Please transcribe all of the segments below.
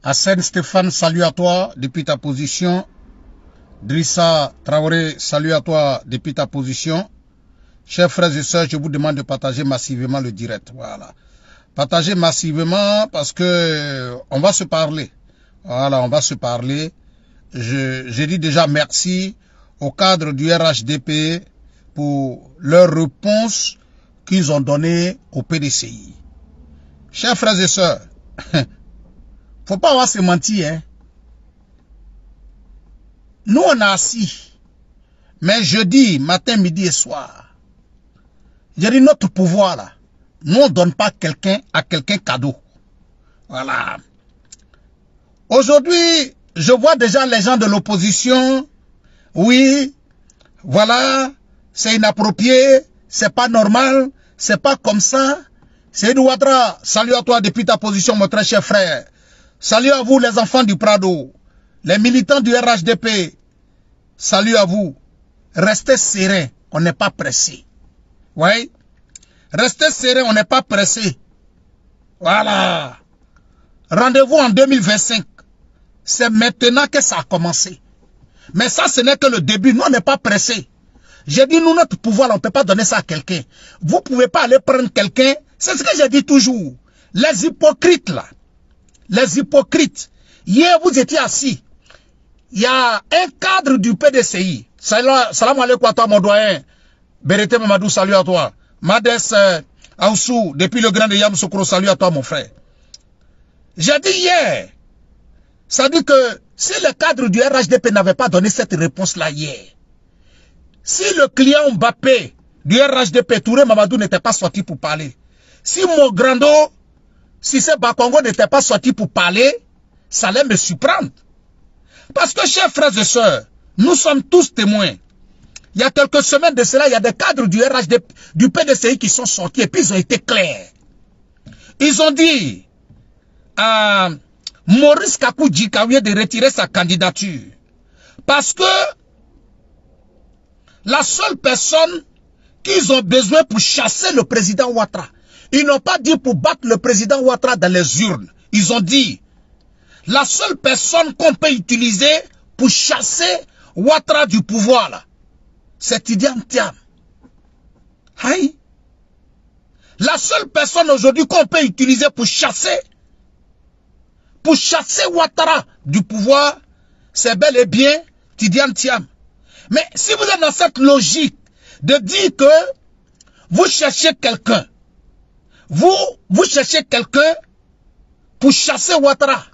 Hassan Stéphane, salut à toi depuis ta position. Drissa Traoré, salut à toi depuis ta position. Chers frères et sœurs, je vous demande de partager massivement le direct. Voilà. Partagez massivement parce que on va se parler. Voilà, on va se parler. Je dis déjà merci au cadre du RHDP pour leur réponse qu'ils ont donnée au PDCI. Chers frères et sœurs, faut pas avoir se mentir, hein. Nous, on a assis. Mais jeudi, matin, midi et soir. J'ai dit notre pouvoir, là. Nous, on ne donne pas quelqu'un à quelqu'un cadeau. Voilà. Aujourd'hui, je vois déjà les gens de l'opposition. Oui, voilà, c'est inapproprié, c'est pas normal, c'est pas comme ça. Seydou Ouattara, salut à toi depuis ta position, mon très cher frère. Salut à vous, les enfants du Prado, les militants du RHDP. Salut à vous. Restez sereins, on n'est pas pressé. Oui. Restez sereins, on n'est pas pressé. Voilà. Rendez-vous en 2025. C'est maintenant que ça a commencé. Mais ça, ce n'est que le début. Nous, on n'est pas pressé. J'ai dit, nous, notre pouvoir, on ne peut pas donner ça à quelqu'un. Vous ne pouvez pas aller prendre quelqu'un. C'est ce que j'ai dit toujours. Les hypocrites, là. Les hypocrites. Hier, vous étiez assis. Il y a un cadre du PDCI. Salam alaikum à toi, mon doyen. Berete Mamadou, salut à toi. Mades Aoussou, depuis le grand de Yamoussoukro, salut à toi, mon frère. J'ai dit hier, ça dit que si le cadre du RHDP n'avait pas donné cette réponse-là hier, si le client Mbappé du RHDP, Touré Mamadou, n'était pas sorti pour parler, si mon grando, si ce Bakongo n'était pas sorti pour parler, ça allait me surprendre. Parce que, chers frères et sœurs, nous sommes tous témoins. Il y a quelques semaines de cela, il y a des cadres du RHDP, du PDCI qui sont sortis et puis ils ont été clairs. Ils ont dit à Maurice Kakou Djikaoué de retirer sa candidature. Parce que la seule personne qu'ils ont besoin pour chasser le président Ouattara, ils n'ont pas dit pour battre le président Ouattara dans les urnes. Ils ont dit la seule personne qu'on peut utiliser pour chasser Ouattara du pouvoir, là, c'est Tidiane Thiam. Aïe. La seule personne aujourd'hui qu'on peut utiliser pour chasser Ouattara du pouvoir, c'est bel et bien Tidiane Thiam. Mais si vous êtes dans cette logique de dire que vous cherchez quelqu'un, vous cherchez quelqu'un pour chasser Ouattara,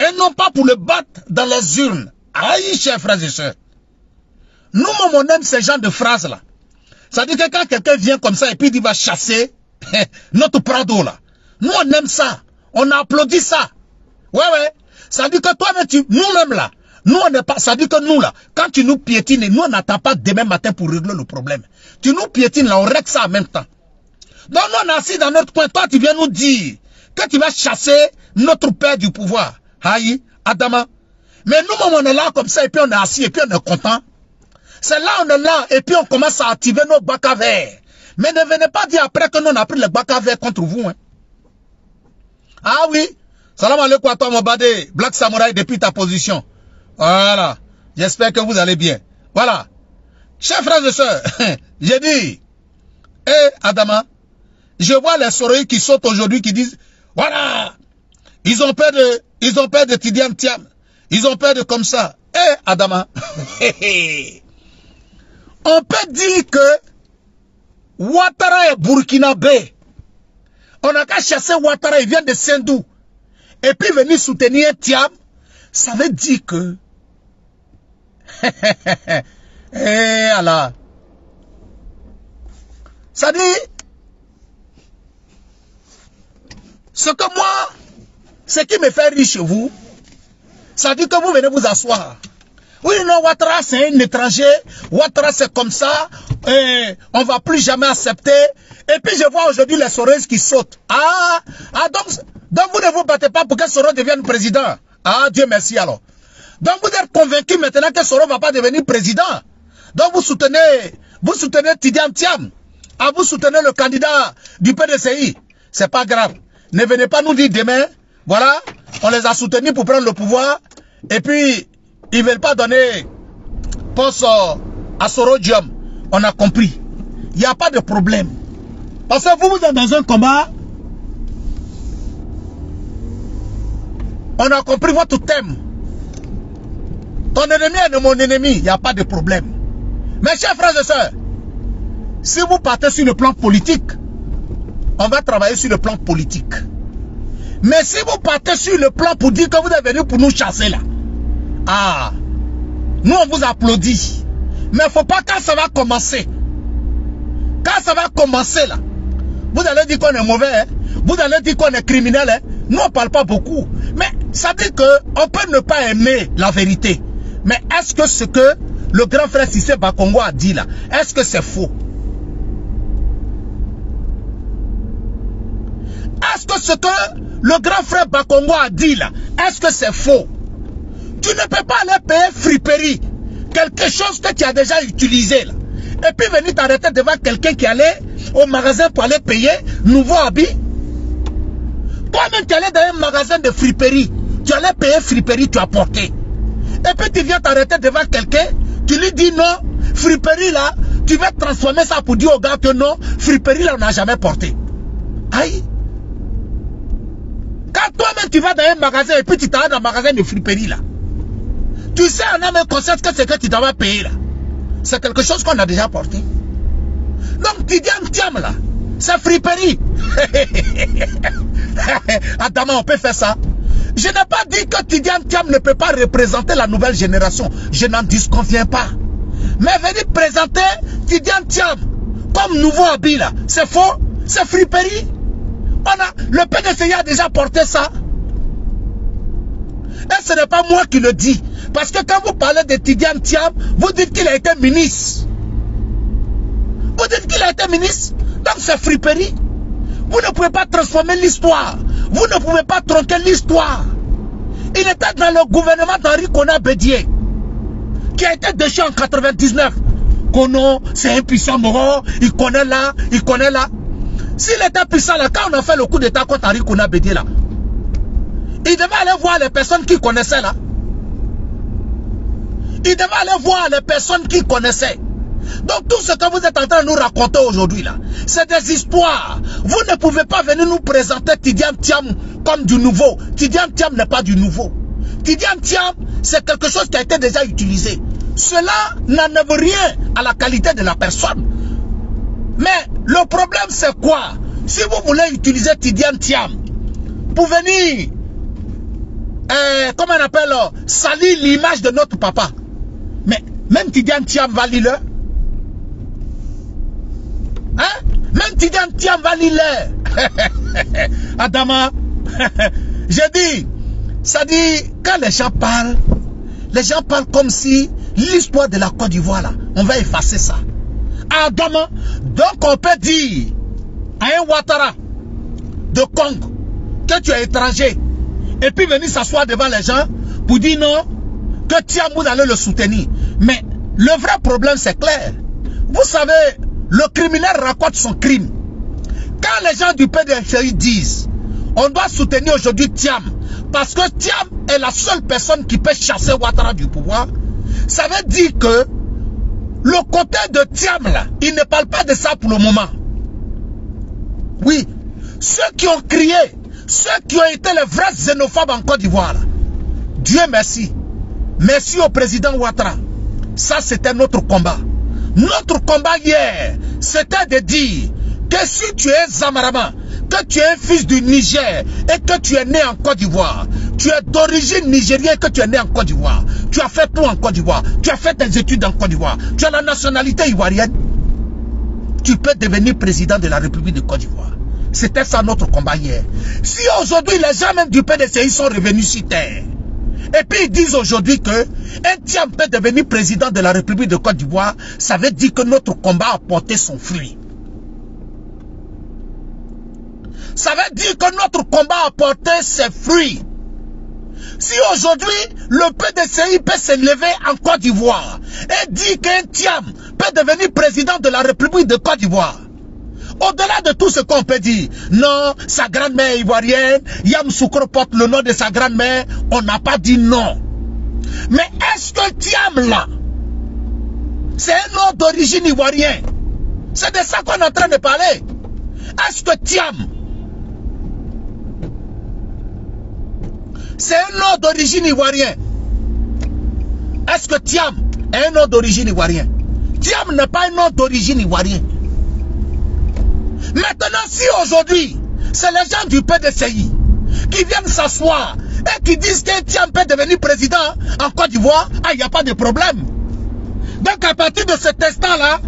et non pas pour le battre dans les urnes. Aïe, chers frères et sœurs. Nous, on aime ce genre de phrases-là. Ça dit que quand quelqu'un vient comme ça et puis il va chasser notre Prado, là. Nous, on aime ça. On applaudit ça. Ouais. Ça dit que toi-même, nous-mêmes, là, nous, on n'est pas, ça dit que nous, là, quand tu nous piétines, nous, on n'attend pas demain matin pour régler le problème. Tu nous piétines, là, on règle ça en même temps. Donc, nous, on est assis dans notre coin. Toi, tu viens nous dire que tu vas chasser notre père du pouvoir. Aïe, Adama. Mais nous, on est là comme ça, et puis on est assis, et puis on est content. C'est là, on est là, et puis on commence à activer nos bacs à verre. Mais ne venez pas dire après que nous, on a pris les bacs à verre contre vous. Hein. Ah oui. Salam alaikum à toi, mon badé. Black Samurai, depuis ta position. Voilà. J'espère que vous allez bien. Voilà. Chers frères et sœurs, j'ai dit, Adama, je vois les souris qui sautent aujourd'hui, qui disent, voilà, ils ont peur de Tidiane Thiam. Ils ont peur de comme ça. Adama, on peut dire que Ouattara est burkinabé. On n'a qu'à chasser Ouattara, il vient de Sendou. Et puis venir soutenir Thiam, ça veut dire que... Allah. Ça dit... Ce que moi, ce qui me fait rire chez vous, ça dit que vous venez vous asseoir. Oui, non, Ouattara, c'est un étranger. Ouattara, c'est comme ça. On ne va plus jamais accepter. Et puis, je vois aujourd'hui les Soros qui sautent. Donc vous ne vous battez pas pour que Soros devienne président. Ah, Dieu merci alors. Donc, vous êtes convaincu maintenant que Soros ne va pas devenir président. Donc, vous soutenez Tidiane Thiam. Vous soutenez le candidat du PDCI. C'est pas grave. Ne venez pas nous dire demain, voilà, On les a soutenus pour prendre le pouvoir. Et puis, ils ne veulent pas donner poste à Sorodium. On a compris. Il n'y a pas de problème. Parce que vous êtes dans un combat. On a compris votre thème. Ton ennemi est de mon ennemi. Il n'y a pas de problème. Mes chers frères et sœurs, si vous partez sur le plan politique, on va travailler sur le plan politique. Mais si vous partez sur le plan pour dire que vous êtes venu pour nous chasser là, ah, nous on vous applaudit. Mais il ne faut pas quand ça va commencer. Quand ça va commencer là, vous allez dire qu'on est mauvais, hein? Vous allez dire qu'on est criminel. Hein? Nous on ne parle pas beaucoup. Mais ça dit qu'on peut ne pas aimer la vérité. Mais est-ce que ce que le grand frère Cissé Bakongo a dit là, est-ce que c'est faux? Est-ce que ce que le grand frère Bakongo a dit là, est-ce que c'est faux? Tu ne peux pas aller payer friperie, quelque chose que tu as déjà utilisé là. Et puis venir t'arrêter devant quelqu'un qui allait au magasin pour aller payer nouveau habit. Toi-même tu allais dans un magasin de friperie, tu allais payer friperie, tu as porté. Et puis tu viens t'arrêter devant quelqu'un, tu lui dis non, friperie là, tu vas transformer ça pour dire au gars que non, friperie là on n'a jamais porté. Aïe. Quand toi-même tu vas dans un magasin et puis tu t'arrêtes dans un magasin de friperie là, tu sais en âme conscience que c'est que tu dois payer là. C'est quelque chose qu'on a déjà porté. Donc Tidiane Thiam là, c'est friperie. Adama, on peut faire ça. Je n'ai pas dit que Tidiane Thiam ne peut pas représenter la nouvelle génération. Je n'en disconviens pas. Mais venir présenter Tidiane Thiam comme nouveau habit là, c'est faux, c'est friperie. Le PDCI a déjà porté ça. Et ce n'est pas moi qui le dis. Parce que quand vous parlez de Tidiane Thiam, vous dites qu'il a été ministre. Vous dites qu'il a été ministre. Donc c'est friperie. Vous ne pouvez pas transformer l'histoire. Vous ne pouvez pas tronquer l'histoire. Il était dans le gouvernement d'Henri Konan Bédié, qui a été déchu en 99. Kono, c'est un puissant Moro, il connaît là, il connaît là. S'il était puissant là, quand on a fait le coup d'état contre Henri Konan Bédié là, il devait aller voir les personnes qui connaissaient là. Il devait aller voir les personnes qui connaissaient. Donc tout ce que vous êtes en train de nous raconter aujourd'hui là, c'est des histoires. Vous ne pouvez pas venir nous présenter Tidiane Thiam comme du nouveau. Tidiane Thiam n'est pas du nouveau. Tidiane Thiam, c'est quelque chose qui a été déjà utilisé. Cela n'enlève rien à la qualité de la personne. Mais le problème c'est quoi? Si vous voulez utiliser Tidiane Thiam pour venir, comment on appelle, salir l'image de notre papa. Mais même Tidiane Thiam va lire. Hein? Même Tidiane Thiam va lire. Adama, j'ai dit, ça dit, quand les gens parlent comme si l'histoire de la Côte d'Ivoire là, on va effacer ça. Adama, donc on peut dire à un Ouattara de Congo que tu es étranger et puis venir s'asseoir devant les gens pour dire non, que Thiam vous allez le soutenir. Mais le vrai problème c'est clair. Vous savez, le criminel raconte son crime. Quand les gens du PDCI disent on doit soutenir aujourd'hui Thiam parce que Thiam est la seule personne qui peut chasser Ouattara du pouvoir, ça veut dire que le côté de Thiam là, il ne parle pas de ça pour le moment. Oui, ceux qui ont crié, ceux qui ont été les vrais xénophobes en Côte d'Ivoire, Dieu merci. Merci au président Ouattara. Ça c'était notre combat. Notre combat hier, c'était de dire que si tu es Zamarama, que tu es un fils du Niger et que tu es né en Côte d'Ivoire, tu es d'origine nigérienne, que tu es né en Côte d'Ivoire, tu as fait tout en Côte d'Ivoire, tu as fait tes études en Côte d'Ivoire, tu as la nationalité ivoirienne, tu peux devenir président de la République de Côte d'Ivoire. C'était ça notre combat hier. Si aujourd'hui les gens même du PDCI sont revenus sur terre, et puis ils disent aujourd'hui que un Thiam peut devenir président de la République de Côte d'Ivoire, ça veut dire que notre combat a porté son fruit. Ça veut dire que notre combat a porté ses fruits. Si aujourd'hui le PDCI peut se lever en Côte d'Ivoire et dire qu'un Thiam peut devenir président de la République de Côte d'Ivoire, Au-delà de tout ce qu'on peut dire, non, sa grand-mère ivoirienne, Yamoussoukro porte le nom de sa grand-mère, on n'a pas dit non. Mais est-ce que Thiam là, c'est un nom d'origine ivoirienne? C'est de ça qu'on est en train de parler. Est-ce que Thiam, c'est un nom d'origine ivoirienne? Est-ce que Thiam est un nom d'origine ivoirienne? Thiam n'est pas un nom d'origine ivoirienne. Maintenant, si aujourd'hui, c'est les gens du PDCI qui viennent s'asseoir et qui disent que Thiam peut devenir président en Côte d'Ivoire, il n'y a pas de problème. Donc à partir de cet instant-là,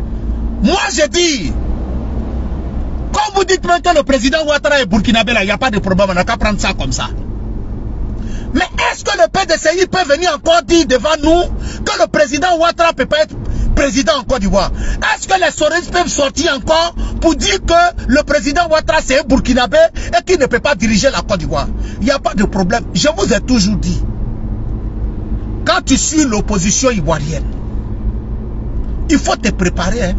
moi je dis, quand vous dites maintenant que le président Ouattara est burkinabé, il n'y a pas de problème, on n'a qu'à prendre ça comme ça. Mais est-ce que le PDCI peut venir encore dire devant nous que le président Ouattara ne peut pas être président en Côte d'Ivoire? Est-ce que les Soros peuvent sortir encore pour dire que le président Ouattara c'est un burkinabé et qu'il ne peut pas diriger la Côte d'Ivoire? Il n'y a pas de problème. Je vous ai toujours dit, quand tu suis l'opposition ivoirienne, il faut te préparer. Hein?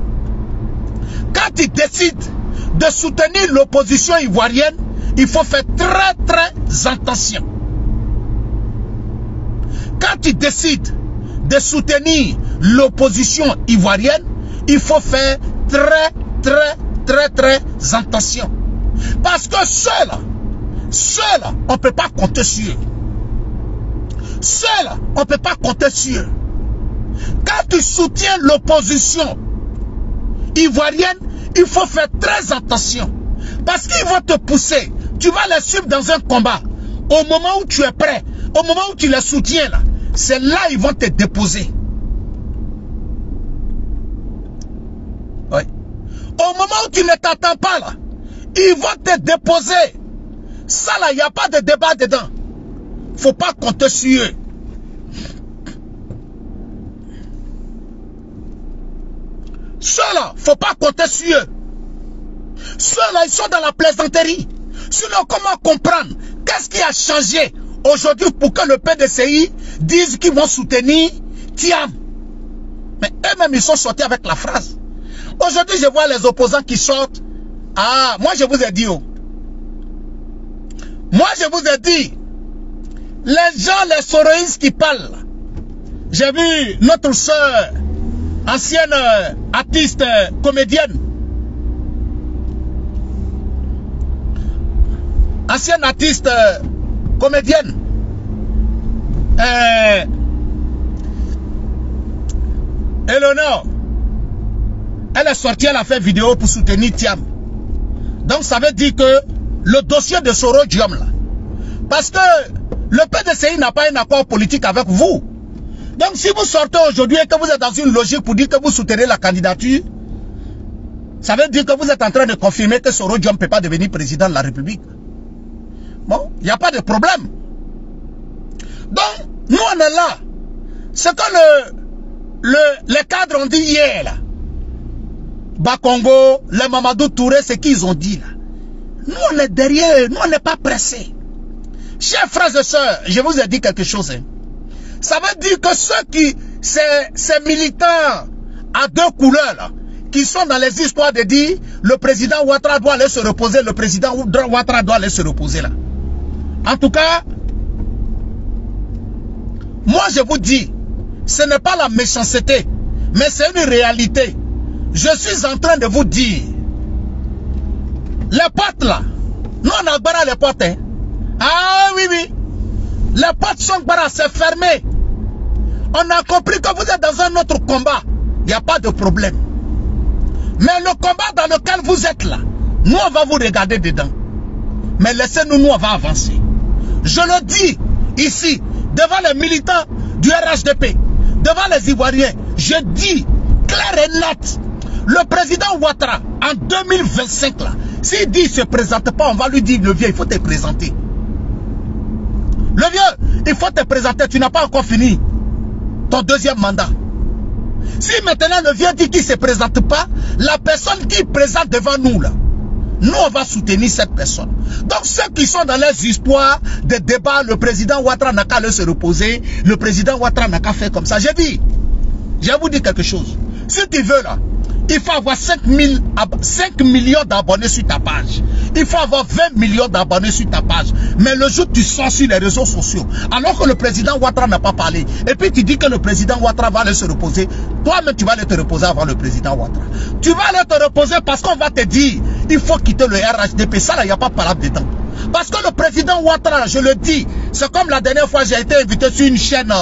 Quand tu décides de soutenir l'opposition ivoirienne, il faut faire très très attention. Quand tu décides de soutenir l'opposition ivoirienne, il faut faire très attention. Parce que ceux-là, on ne peut pas compter sur eux. Ceux-là, on ne peut pas compter sur eux. Quand tu soutiens l'opposition ivoirienne, il faut faire très attention. Parce qu'ils vont te pousser. Tu vas les suivre dans un combat. Au moment où tu es prêt, au moment où tu les soutiens, là, c'est là qu'ils vont te déposer. Oui. Au moment où tu ne t'attends pas, là, ils vont te déposer. Ça, là, il n'y a pas de débat dedans. Il ne faut pas compter sur eux. Ceux-là, il ne faut pas compter sur eux. Ceux-là, ils sont dans la plaisanterie. Sinon, comment comprendre? Qu'est-ce qui a changé aujourd'hui pour que le PDCI dise qu'ils vont soutenir Thiam? Mais eux-mêmes, ils sont sortis avec la phrase. Aujourd'hui, je vois les opposants qui sortent. Ah, moi, je vous ai dit. Oh. Moi, je vous ai dit. Les gens, les soroïstes qui parlent. J'ai vu notre soeur, ancienne artiste, comédienne. Ancienne artiste, comédienne. Eleonore. Elle est sortie, elle a fait vidéo pour soutenir Thiam. Donc ça veut dire que le dossier de Soro Diom là. Parce que le PDCI n'a pas un accord politique avec vous. Donc si vous sortez aujourd'hui et que vous êtes dans une logique pour dire que vous soutenez la candidature, ça veut dire que vous êtes en train de confirmer que Soro Diom ne peut pas devenir président de la République. Bon, il n'y a pas de problème. Donc, nous on est là. Ce que les cadres ont dit hier là. Bakongo, les Mamadou Touré, ce qu'ils ont dit là. Nous on est derrière, nous on n'est pas pressés. Chers frères et sœurs, je vous ai dit quelque chose. Hein. Ça veut dire que ces militants à deux couleurs là, qui sont dans les histoires de dire le président Ouattara doit aller se reposer, le président Ouattara doit aller se reposer là. En tout cas, moi je vous dis, ce n'est pas la méchanceté, mais c'est une réalité. Je suis en train de vous dire, les portes là, nous on a barré les portes. Hein. Ah oui, oui, les portes sont barrées, c'est fermé. On a compris que vous êtes dans un autre combat, il n'y a pas de problème. Mais le combat dans lequel vous êtes là, nous on va vous regarder dedans. Mais laissez-nous, nous on va avancer. Je le dis ici, devant les militants du RHDP, devant les Ivoiriens, je dis clair et net, le président Ouattara, en 2025 là, s'il dit il ne se présente pas, on va lui dire, le vieux, il faut te présenter. Le vieux, il faut te présenter, tu n'as pas encore fini ton deuxième mandat. Si maintenant le vieux dit qu'il ne se présente pas, la personne qui présente devant nous là, nous on va soutenir cette personne. Donc ceux qui sont dans les histoires de débat, le président Ouattara n'a qu'à se reposer, le président Ouattara n'a qu'à faire comme ça. J'ai dit, je vais vous dire quelque chose. Si tu veux là, Il faut avoir 5 millions d'abonnés sur ta page. Il faut avoir 20 millions d'abonnés sur ta page. Mais le jour où tu sors sur les réseaux sociaux, alors que le président Ouattara n'a pas parlé, et puis tu dis que le président Ouattara va aller se reposer, toi-même tu vas aller te reposer avant le président Ouattara. Tu vas aller te reposer parce qu'on va te dire, il faut quitter le RHDP. Ça là, il n'y a pas de parole dedans. Parce que le président Ouattara, je le dis, c'est comme la dernière fois j'ai été invité sur une chaîne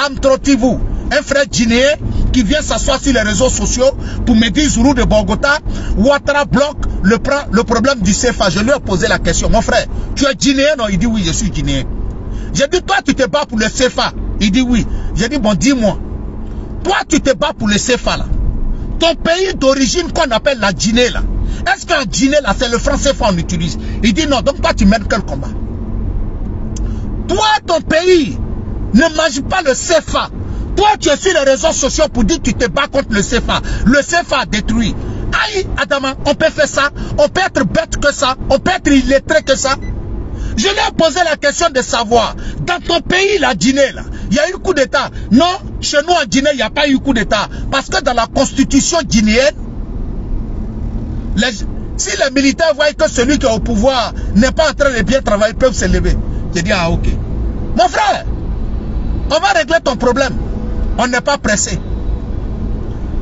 Amtrotivou, un frère guinéen qui vient s'asseoir sur les réseaux sociaux pour me dire Zourou de Bogota, Ouattara bloque le problème du CFA. Je lui ai posé la question, mon frère, tu es guinéen? Non, il dit oui, je suis guinéen. J'ai dit, toi tu te bats pour le CFA? Il dit oui. J'ai dit, bon, dis-moi, toi tu te bats pour le CFA là, ton pays d'origine qu'on appelle la Guinée là, est-ce que la Guinée là c'est le franc CFA on utilise? Il dit non, donc toi tu mènes quel combat? Toi ton pays ne mange pas le CFA. Toi, tu es sur les réseaux sociaux pour dire que tu te bats contre le CFA. Le CFA a détruit. Aïe, Adama, on peut faire ça. On peut être bête que ça. On peut être illettré que ça. Je lui ai posé la question de savoir, dans ton pays, la Guinée, là, il y a eu coup d'État. Non, chez nous en Guinée, il n'y a pas eu coup d'État. Parce que dans la constitution guinéenne, si les militaires voient que celui qui est au pouvoir n'est pas en train de bien travailler, ils peuvent se lever. J'ai dit, ah ok. Mon frère, on va régler ton problème. On n'est pas pressé.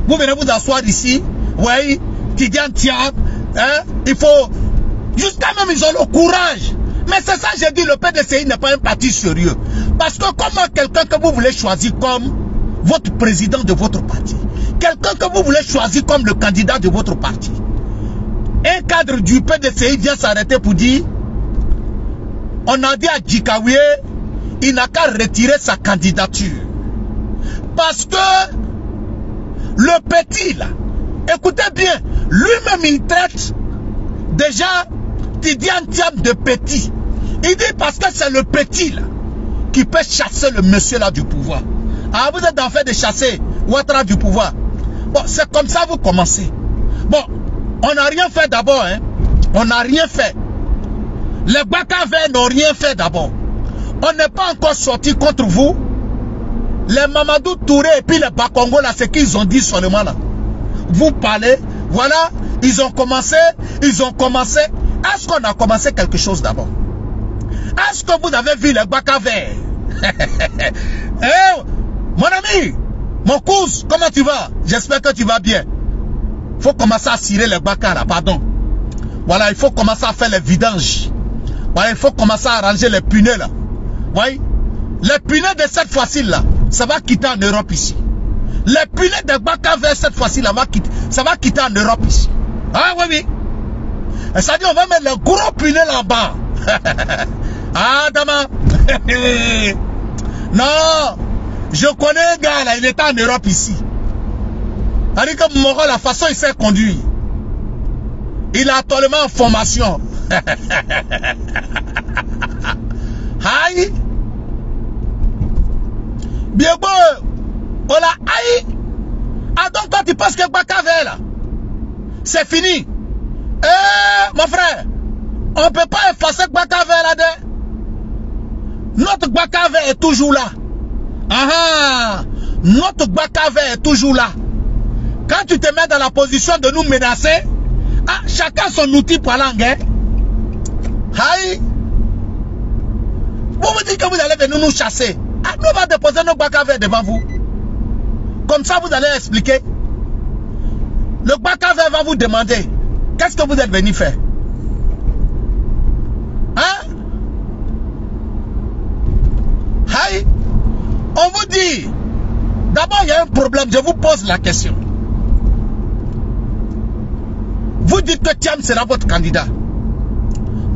Vous venez vous asseoir ici. Oui, Tidiane Thiam. Hein, il faut... Jusqu'à même ils ont le courage. Mais c'est ça j'ai dit, le PDCI n'est pas un parti sérieux. Parce que comment quelqu'un que vous voulez choisir comme votre président de votre parti, quelqu'un que vous voulez choisir comme le candidat de votre parti, un cadre du PDCI vient s'arrêter pour dire, on a dit à Djikaoué, il n'a qu'à retirer sa candidature. Parce que le petit là, écoutez bien, lui-même il traite déjà Tidiane Thiam de petit. Il dit parce que c'est le petit là qui peut chasser le monsieur là du pouvoir. Ah, vous êtes en fait de chasser Ouattara du pouvoir. Bon, c'est comme ça vous commencez. Bon, on n'a rien fait d'abord, hein. On n'a rien fait. Les Bakavers n'ont rien fait d'abord. On n'est pas encore sorti contre vous. Les Mamadou Touré et puis les Bakongo là, c'est qu'ils ont dit seulement là. Vous parlez, voilà, ils ont commencé. Est-ce qu'on a commencé quelque chose d'abord? Est-ce que vous avez vu les Bakavers? Eh, mon ami, mon cousin, comment tu vas? J'espère que tu vas bien. Il faut commencer à cirer les Baka là, pardon. Voilà, il faut commencer à faire les vidanges. Voilà, il faut commencer à arranger les punais là. Oui, les punais de cette fois-ci là, ça va quitter en Europe ici. Les punais de Bakavers cette fois-ci là, ça va quitter en Europe ici. Ah oui, oui. C'est-à-dire on va mettre les gros punais là-bas. Ah, Dama. Non, je connais un gars là, il était en Europe ici. C'est-à-dire que Moro, la façon il s'est conduit, il est actuellement en formation. Aïe. Bien beau. Voilà, aïe. Ah donc toi tu penses que Bakavers là, c'est fini. Eh, mon frère, on ne peut pas effacer Bakavers là-dedans. Notre Bakavers est toujours là. Ah, notre Bakavers est toujours là. Quand tu te mets dans la position de nous menacer, ah, chacun son outil pour la guerre. Aïe. Vous me dites que vous allez venir nous chasser. Ah, nous allons déposer nos Bakavers devant vous. Comme ça, vous allez expliquer. Le Bakavers va vous demander, qu'est-ce que vous êtes venu faire? Hein? Aïe. On vous dit, d'abord il y a un problème, je vous pose la question. Vous dites que Thiam sera votre candidat.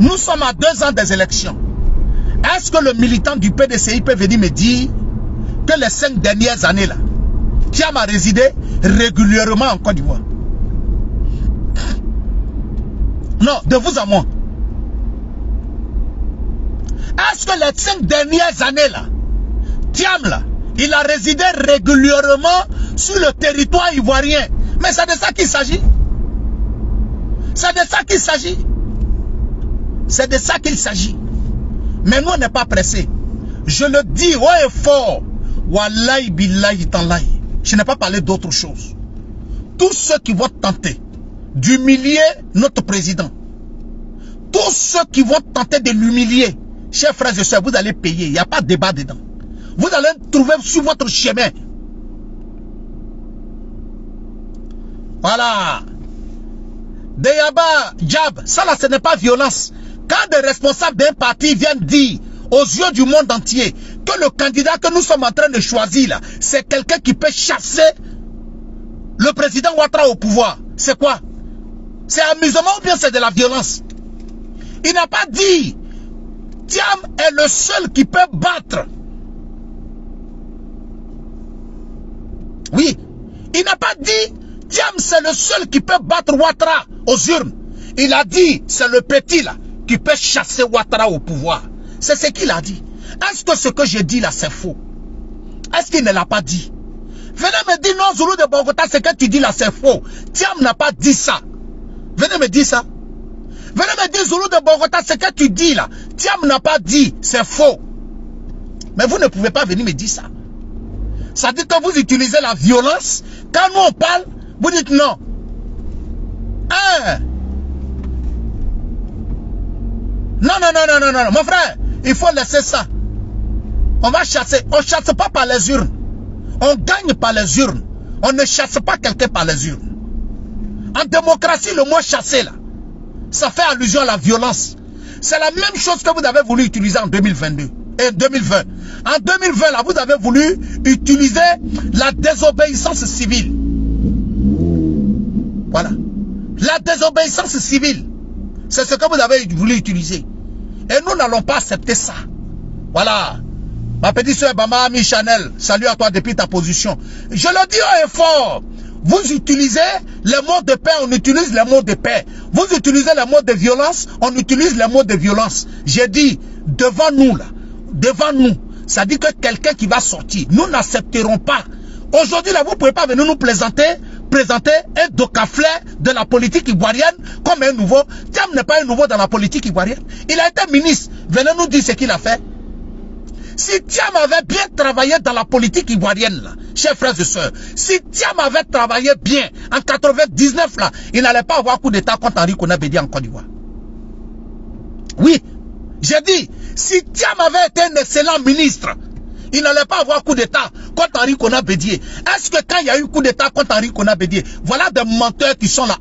Nous sommes à 2 ans des élections. Est-ce que le militant du PDCI peut venir me dire que les 5 dernières années là, Thiam a résidé régulièrement en Côte d'Ivoire? Non, de vous à moi. Est-ce que les 5 dernières années là, Thiam là, il a résidé régulièrement sur le territoire ivoirien? Mais c'est de ça qu'il s'agit. C'est de ça qu'il s'agit. C'est de ça qu'il s'agit. Mais nous on n'est pas pressés. Je le dis haut et fort. Wallahi billahi tallahi. Je n'ai pas parlé d'autre chose. tous ceux qui vont tenter d'humilier notre président, tous ceux qui vont tenter de l'humilier, chers frères et sœurs, vous allez payer. Il n'y a pas de débat dedans. Vous allez trouver sur votre chemin. Voilà. Deyaba, Djab, ça là, ce n'est pas violence. Quand des responsables d'un parti viennent dire aux yeux du monde entier que le candidat que nous sommes en train de choisir là, c'est quelqu'un qui peut chasser le président Ouattara au pouvoir, c'est quoi? C'est amusement ou bien c'est de la violence? Il n'a pas dit Thiam est le seul qui peut battre. Oui, il n'a pas dit Thiam c'est le seul qui peut battre Ouattara aux urnes. Il a dit c'est le petit là qui peut chasser Ouattara au pouvoir. C'est ce qu'il a dit. Est-ce que ce que je dis là c'est faux? Est-ce qu'il ne l'a pas dit? Venez me dire non, Zoulou de Bogota, ce que tu dis là c'est faux. Thiam n'a pas dit ça. Venez me dire ça. Venez me dire Zoulou de Bogota, ce que tu dis là. Thiam n'a pas dit, c'est faux. Mais vous ne pouvez pas venir me dire ça. Ça dit que vous utilisez la violence. Quand nous on parle, vous dites non. Hein? Non, non, non, non, non, non, mon frère, il faut laisser ça. On va chasser. On ne chasse pas par les urnes. On gagne par les urnes. On ne chasse pas quelqu'un par les urnes. En démocratie, le mot chasser là, ça fait allusion à la violence. C'est la même chose que vous avez voulu utiliser en 2022 et 2020. En 2020, là, vous avez voulu utiliser la désobéissance civile. Voilà. La désobéissance civile. C'est ce que vous avez voulu utiliser. Et nous n'allons pas accepter ça. Voilà. Ma petite soeur Bama Ami Chanel, salut à toi depuis ta position. Je le dis haut et fort. Vous utilisez les mots de paix, on utilise les mots de paix. Vous utilisez les mots de violence, on utilise les mots de violence. J'ai dit, devant nous là, devant nous, ça dit que quelqu'un qui va sortir, nous n'accepterons pas. Aujourd'hui là, vous ne pouvez pas venir nous présenter un docaflé de la politique ivoirienne comme un nouveau. Thiam n'est pas un nouveau dans la politique ivoirienne. Il a été ministre. Venez nous dire ce qu'il a fait. Si Thiam avait bien travaillé dans la politique ivoirienne, là, chers frères et sœurs, si Thiam avait travaillé bien en 99, là, il n'allait pas avoir coup d'état contre Henri Konan Bédié en Côte d'Ivoire. Oui, j'ai dit, si Thiam avait été un excellent ministre, il n'allait pas avoir coup d'état contre Henri Konan Bédié. Est-ce que quand il y a eu coup d'état contre Henri Konan Bédié, voilà des menteurs qui sont là,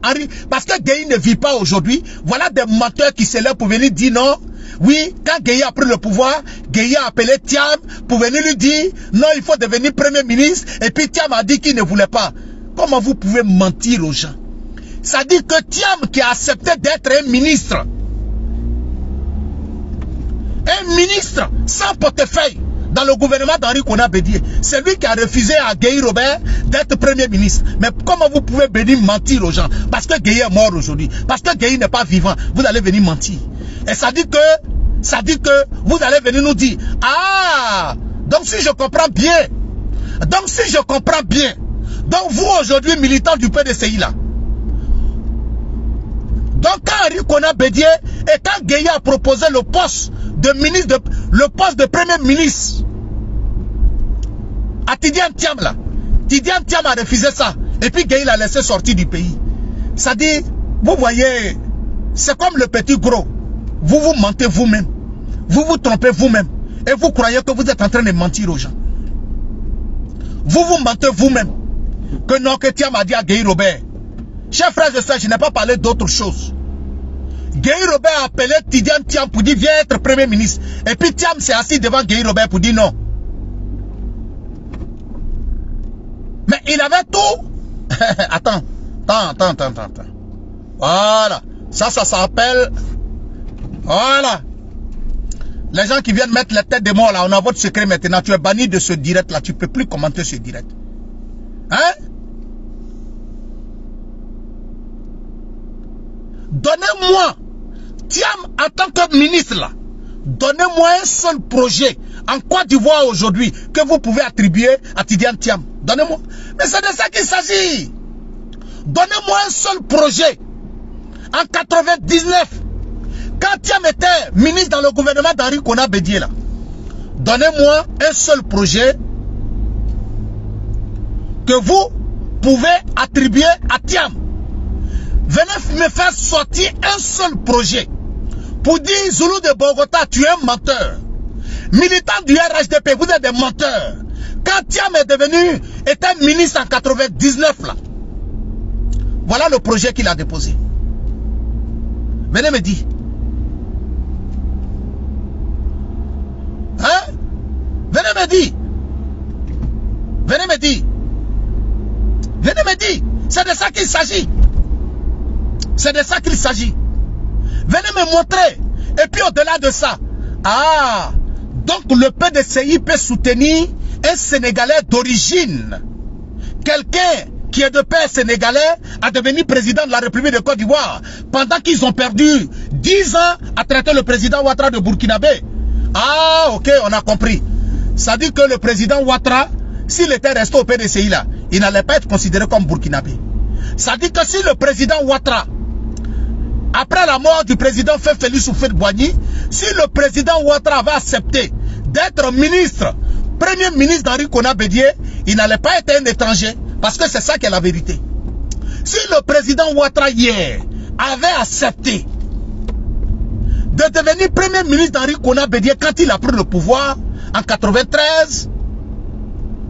parce que Gueye ne vit pas aujourd'hui, voilà des menteurs qui se lèvent pour venir dire non. Oui, quand Gueye a pris le pouvoir, Gueye a appelé Thiam pour venir lui dire non, il faut devenir premier ministre. Et puis Thiam a dit qu'il ne voulait pas. Comment vous pouvez mentir aux gens? Ça dit que Thiam qui a accepté d'être un ministre sans portefeuille dans le gouvernement d'Henri Konan Bédié, c'est lui qui a refusé à Gueye Robert d'être premier ministre. Mais comment vous pouvez venir mentir aux gens? Parce que Gueye est mort aujourd'hui, parce que Gueye n'est pas vivant, vous allez venir mentir. Et ça dit que vous allez venir nous dire, ah, donc si je comprends bien, donc vous aujourd'hui militants du PDCI là, donc quand Henri Konan Bédié et quand Gueye a proposé le poste de ministre, le poste de premier ministre à Tidiane Thiam là, Tidiane Thiam a refusé ça, et puis Gueye l'a laissé sortir du pays. Ça dit, vous voyez, c'est comme le petit gros. Vous vous mentez vous-même. Vous vous trompez vous-même. Et vous croyez que vous êtes en train de mentir aux gens. Vous vous mentez vous-même. Que non, que Thiam a dit à Gueye Robert. Chers frères et sœurs, je n'ai pas parlé d'autre chose. Gueye Robert a appelé Tidiane Thiam pour dire viens être premier ministre. Et puis Thiam s'est assis devant Gueye Robert pour dire non. Mais il avait tout. Attends. Voilà. Ça s'appelle... Voilà. Les gens qui viennent mettre la tête des morts là, on a votre secret maintenant. Tu es banni de ce direct là. Tu ne peux plus commenter ce direct. Hein? Donnez-moi, Thiam en tant que ministre là, donnez-moi un seul projet en Côte d'Ivoire aujourd'hui que vous pouvez attribuer à Tidiane Thiam. Donnez-moi. Mais c'est de ça qu'il s'agit. Donnez-moi un seul projet. En 99, quand Thiam était ministre dans le gouvernement d'Henri Konan Bédié là, donnez-moi un seul projet que vous pouvez attribuer à Thiam. Venez me faire sortir un seul projet pour dire Zoulou de Bogota, tu es un menteur. Militant du RHDP, vous êtes des menteurs. Quand Thiam était ministre en 99 là, voilà le projet qu'il a déposé. Venez me dire. Hein? Venez me dire. Venez me dire. Venez me dire. C'est de ça qu'il s'agit. C'est de ça qu'il s'agit. Venez me montrer. Et puis au-delà de ça. Ah, donc le PDCI peut soutenir un Sénégalais d'origine. Quelqu'un qui est de père sénégalais a devenu président de la République de Côte d'Ivoire pendant qu'ils ont perdu 10 ans à traiter le président Ouattara de Burkinabé. Ah, ok, on a compris. Ça dit que le président Ouattara, s'il était resté au PDCI là, il n'allait pas être considéré comme Burkinabé. Ça dit que si le président Ouattara, après la mort du président Félix Houphouët-Boigny, si le président Ouattara va accepter d'être ministre, premier ministre d'Henri Konan Bédié, il n'allait pas être un étranger, parce que c'est ça qui est la vérité. Si le président Ouattara hier avait accepté de devenir premier ministre d'Henri Konan Bédié quand il a pris le pouvoir en 93,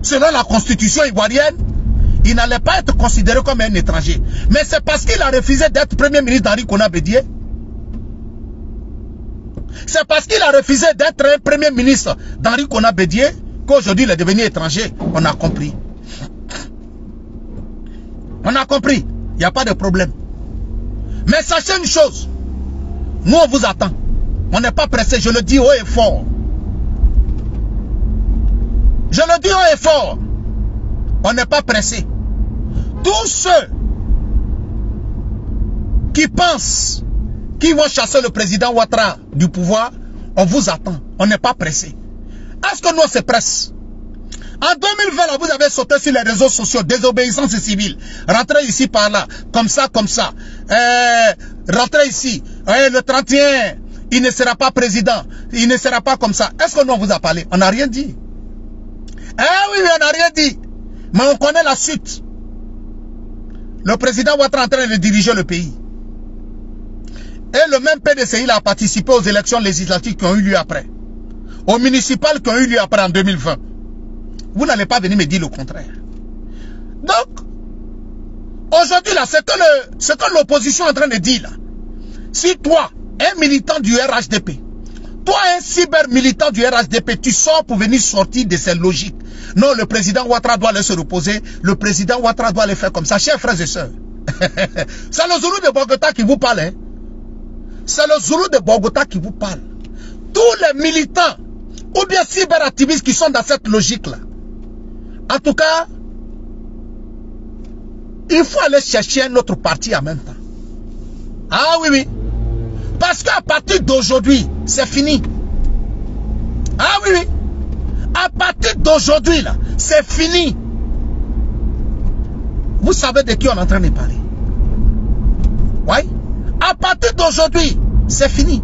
selon la constitution ivoirienne, il n'allait pas être considéré comme un étranger. Mais c'est parce qu'il a refusé d'être premier ministre d'Henri Konan Bédié. C'est parce qu'il a refusé d'être un premier ministre d'Henri Konan Bédié qu'aujourd'hui il est devenu étranger. On a compris. On a compris. Il n'y a pas de problème. Mais sachez une chose. Nous on vous attend. On n'est pas pressé. Je le dis haut et fort. Je le dis haut et fort. On n'est pas pressé. Tous ceux qui pensent qu'ils vont chasser le président Ouattara du pouvoir, on vous attend. On n'est pas pressé. Est-ce que nous on se presse? En 2020, là, vous avez sauté sur les réseaux sociaux, désobéissance civile. Rentrez ici par là, comme ça, comme ça. Rentrez ici. Le 31, il ne sera pas président. Il ne sera pas comme ça. Est-ce que nous on vous a parlé? On n'a rien dit. Eh oui, on n'a rien dit. Mais on connaît la suite. Le président Ouattara est en train de diriger le pays. Et le même PDCI a participé aux élections législatives qui ont eu lieu après. Aux municipales qui ont eu lieu après en 2020. Vous n'allez pas venir me dire le contraire. Donc, aujourd'hui là, c'est que l'opposition est en train de dire là. Si toi, un militant du RHDP, toi un cyber-militant du RHDP, tu sors pour venir sortir de cette logique. Non, le président Ouattara doit laisser reposer. Le président Ouattara doit le faire comme ça. Chers frères et sœurs, c'est le Zoulou de Bogota qui vous parle. Hein? C'est le Zoulou de Bogota qui vous parle. Tous les militants ou bien cyberactivistes qui sont dans cette logique-là. En tout cas, il faut aller chercher un autre parti en même temps. Ah oui, oui. Parce qu'à partir d'aujourd'hui, c'est fini. Ah oui, oui. À partir d'aujourd'hui, là, c'est fini. Vous savez de qui on est en train de parler? Oui. À partir d'aujourd'hui, c'est fini.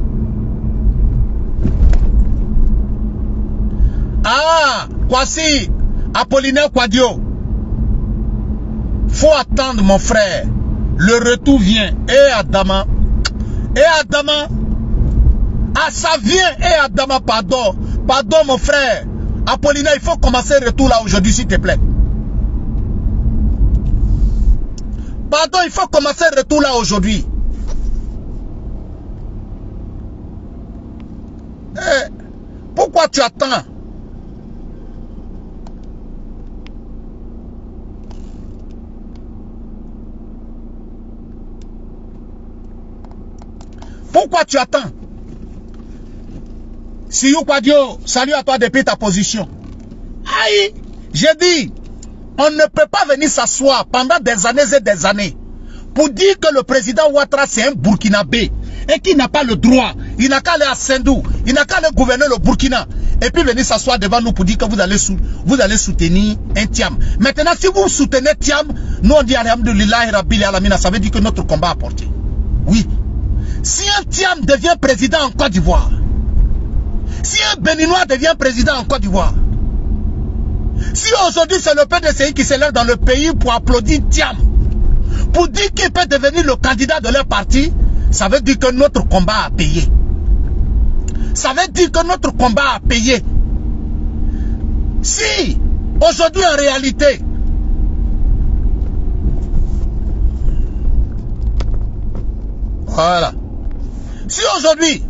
Ah, Kwasi, Apollinaire Kwadio. Faut attendre, mon frère. Le retour vient. Et Adama. Et Adama. Ah, ça vient. Et Adama, pardon. Pardon, mon frère. Apollinaire, il faut commencer le retour là aujourd'hui, s'il te plaît. Pardon, il faut commencer le retour là aujourd'hui. Eh, pourquoi tu attends? Pourquoi tu attends? Siyou Kwadio, salut à toi depuis ta position. Aïe, j'ai dit, on ne peut pas venir s'asseoir pendant des années et des années pour dire que le président Ouattara c'est un Burkinabé et qu'il n'a pas le droit, il n'a qu'à aller à Sendou, il n'a qu'à aller gouverner le Burkina et puis venir s'asseoir devant nous pour dire que vous allez soutenir un Thiam. Maintenant, si vous soutenez Thiam, nous on dit Alhamdoulillahi Rabbil Alamina, ça veut dire que notre combat a porté. Oui. Si un Thiam devient président en Côte d'Ivoire, si un Béninois devient président en Côte d'Ivoire, Si aujourd'hui c'est le PDCI qui s'élève dans le pays pour applaudir Thiam, pour dire qu'il peut devenir le candidat de leur parti, ça veut dire que notre combat a payé. Ça veut dire que notre combat a payé. Si aujourd'hui en réalité, voilà, si aujourd'hui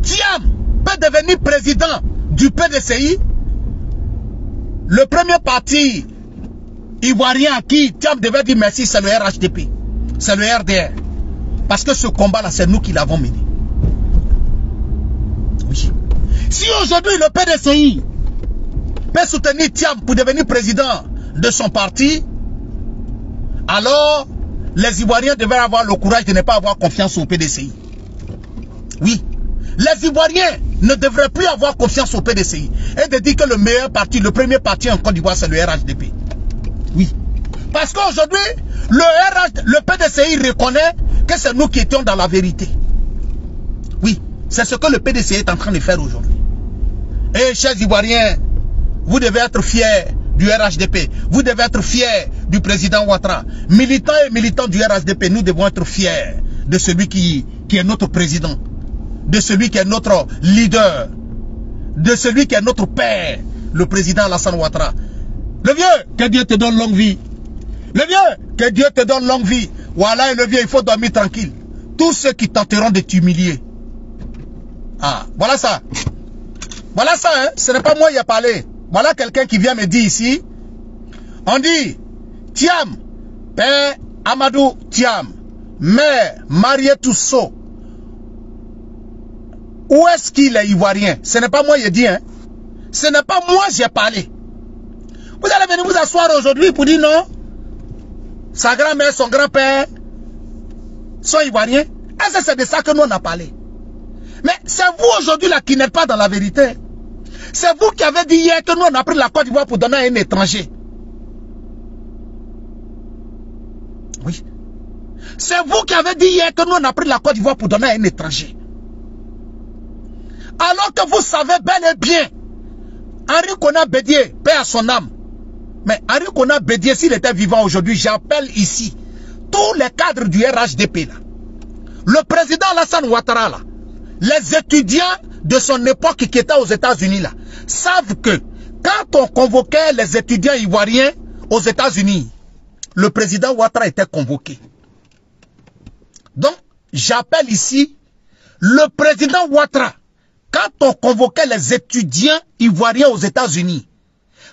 Thiam peut devenir président du PDCI, le premier parti ivoirien à qui Thiam devait dire merci, c'est le RHDP, c'est le RDR. Parce que ce combat-là, c'est nous qui l'avons mené. Oui. Si aujourd'hui le PDCI peut soutenir Thiam pour devenir président de son parti, alors les Ivoiriens devraient avoir le courage de ne pas avoir confiance au PDCI. Oui. Les Ivoiriens ne devraient plus avoir confiance au PDCI et de dire que le meilleur parti, le premier parti en Côte d'Ivoire, c'est le RHDP. Oui. Parce qu'aujourd'hui, le PDCI reconnaît que c'est nous qui étions dans la vérité. Oui. C'est ce que le PDCI est en train de faire aujourd'hui. Et chers Ivoiriens, vous devez être fiers du RHDP. Vous devez être fiers du président Ouattara. Militants et militants du RHDP, nous devons être fiers de celui qui est notre président, de celui qui est notre leader, de celui qui est notre père, le président Alassane Ouattara. Le vieux, que Dieu te donne longue vie. Le vieux, que Dieu te donne longue vie. Voilà, et le vieux, il faut dormir tranquille. Tous ceux qui tenteront de t'humilier. Ah, voilà ça. Voilà ça, hein. Ce n'est pas moi qui ai parlé. Voilà quelqu'un qui vient me dire ici. On dit, Thiam, père Amadou Thiam, mère Marietou So. Où est-ce qu'il est ivoirien? Ce n'est pas moi qui ai dit, hein. Ce n'est pas moi qui ai parlé. Vous allez venir vous asseoir aujourd'hui pour dire non. Sa grand-mère, son grand-père sont ivoiriens. Est-ce que c'est de ça que nous on a parlé? Mais c'est vous aujourd'hui là qui n'êtes pas dans la vérité. C'est vous qui avez dit hier que nous on a pris la Côte d'Ivoire pour donner à un étranger. Oui. C'est vous qui avez dit hier que nous on a pris la Côte d'Ivoire pour donner à un étranger. Alors que vous savez bel et bien, Henri Konan Bédié, paix à son âme. Mais Henri Konan Bédié, s'il était vivant aujourd'hui, j'appelle ici tous les cadres du RHDP là. Le président Alassane Ouattara là. Les étudiants de son époque qui étaient aux États-Unis là, savent que quand on convoquait les étudiants ivoiriens aux États-Unis, le président Ouattara était convoqué. Donc, j'appelle ici le président Ouattara. Quand on convoquait les étudiants ivoiriens aux États-Unis,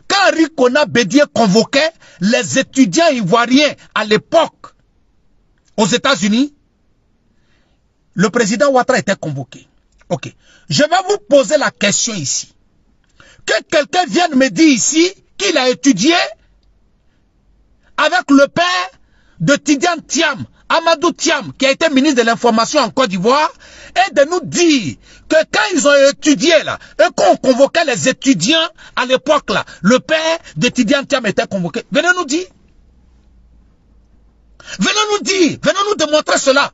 quand Henri Konan Bédié convoquait les étudiants ivoiriens à l'époque aux États-Unis, le président Ouattara était convoqué. Ok. Je vais vous poser la question ici. Que quelqu'un vienne me dire ici qu'il a étudié avec le père de Tidiane Thiam, Amadou Thiam, qui a été ministre de l'Information en Côte d'Ivoire, et de nous dire que quand ils ont étudié là, et qu'on convoquait les étudiants à l'époque là, le père de Tidiane Thiam était convoqué. Venez nous dire. Venez nous dire. Venez nous démontrer cela.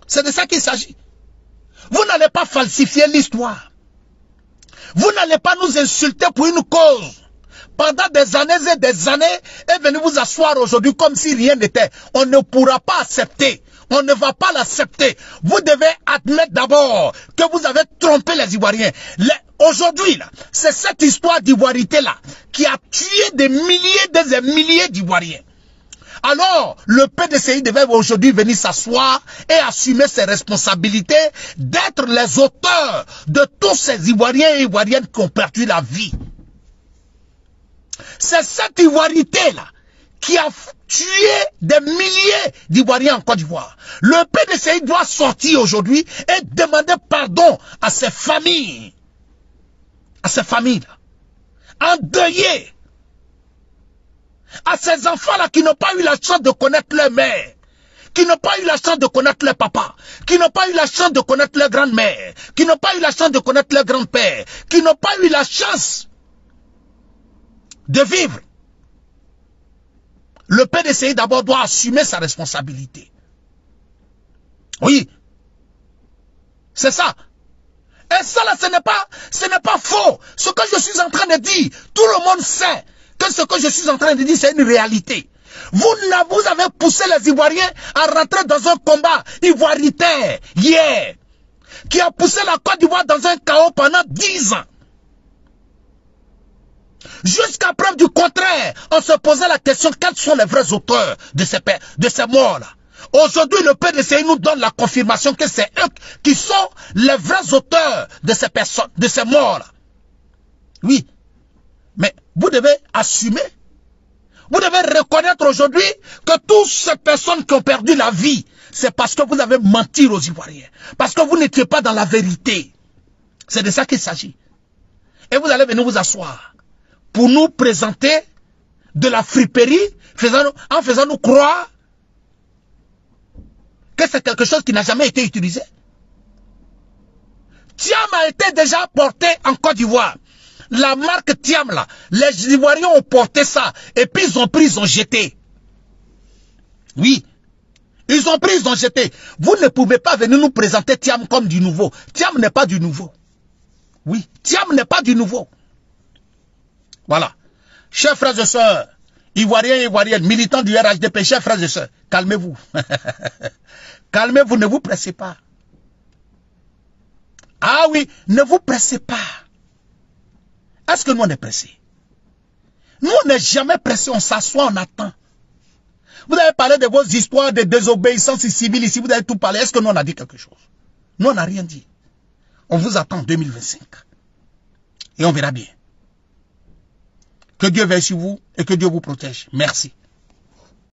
C'est de ça qu'il s'agit. Vous n'allez pas falsifier l'histoire. Vous n'allez pas nous insulter pour une cause. Pendant des années et des années, et venez vous asseoir aujourd'hui comme si rien n'était. On ne pourra pas accepter. On ne va pas l'accepter. Vous devez admettre d'abord que vous avez trompé les Ivoiriens. Aujourd'hui, c'est cette histoire d'ivoirité là qui a tué des milliers d'Ivoiriens. Alors, le PDCI devait aujourd'hui venir s'asseoir et assumer ses responsabilités d'être les auteurs de tous ces Ivoiriens et Ivoiriennes qui ont perdu la vie. C'est cette ivoirité-là qui a tué des milliers d'Ivoiriens en Côte d'Ivoire. Le PDCI doit sortir aujourd'hui et demander pardon à ces familles. À ces familles-là. Endeuillées. À ces enfants-là qui n'ont pas eu la chance de connaître leur mère, qui n'ont pas eu la chance de connaître leur papa, qui n'ont pas eu la chance de connaître leur grand-mère, qui n'ont pas eu la chance de connaître leur grand-père, qui n'ont pas eu la chance de vivre. Le PDCI d'abord doit assumer sa responsabilité. Oui. C'est ça. Et ça là, ce n'est pas faux. Ce que je suis en train de dire, tout le monde sait que ce que je suis en train de dire, c'est une réalité. Vous avez poussé les Ivoiriens à rentrer dans un combat ivoiritaire hier, qui a poussé la Côte d'Ivoire dans un chaos pendant 10 ans. Jusqu'à preuve du contraire, on se posait la question, quels sont les vrais auteurs de ces morts-là? Aujourd'hui, le PDCI nous donne la confirmation que c'est eux qui sont les vrais auteurs de ces personnes, de ces morts-là. Oui, mais vous devez assumer. Vous devez reconnaître aujourd'hui que toutes ces personnes qui ont perdu la vie, c'est parce que vous avez menti aux Ivoiriens. Parce que vous n'étiez pas dans la vérité. C'est de ça qu'il s'agit. Et vous allez venir vous asseoir pour nous présenter de la friperie en faisant nous croire que c'est quelque chose qui n'a jamais été utilisé. Thiam a été déjà porté en Côte d'Ivoire. La marque Thiam là, les Ivoiriens ont porté ça et puis ils ont pris, ils ont jeté. Oui, ils ont pris, ils ont jeté. Vous ne pouvez pas venir nous présenter Thiam comme du nouveau. Thiam n'est pas du nouveau. Oui, Thiam n'est pas du nouveau. Voilà. Chers frères et sœurs, Ivoiriens et Ivoiriennes, militants du RHDP, chers frères et sœurs, calmez-vous. Calmez-vous, ne vous pressez pas. Ah oui, ne vous pressez pas. Est-ce que nous on est pressés? Nous on n'est jamais pressés, on s'assoit, on attend. Vous avez parlé de vos histoires de désobéissance civile ici, vous avez tout parlé. Est-ce que nous on a dit quelque chose? Nous on n'a rien dit. On vous attend en 2025. Et on verra bien. Que Dieu veille sur vous et que Dieu vous protège. Merci.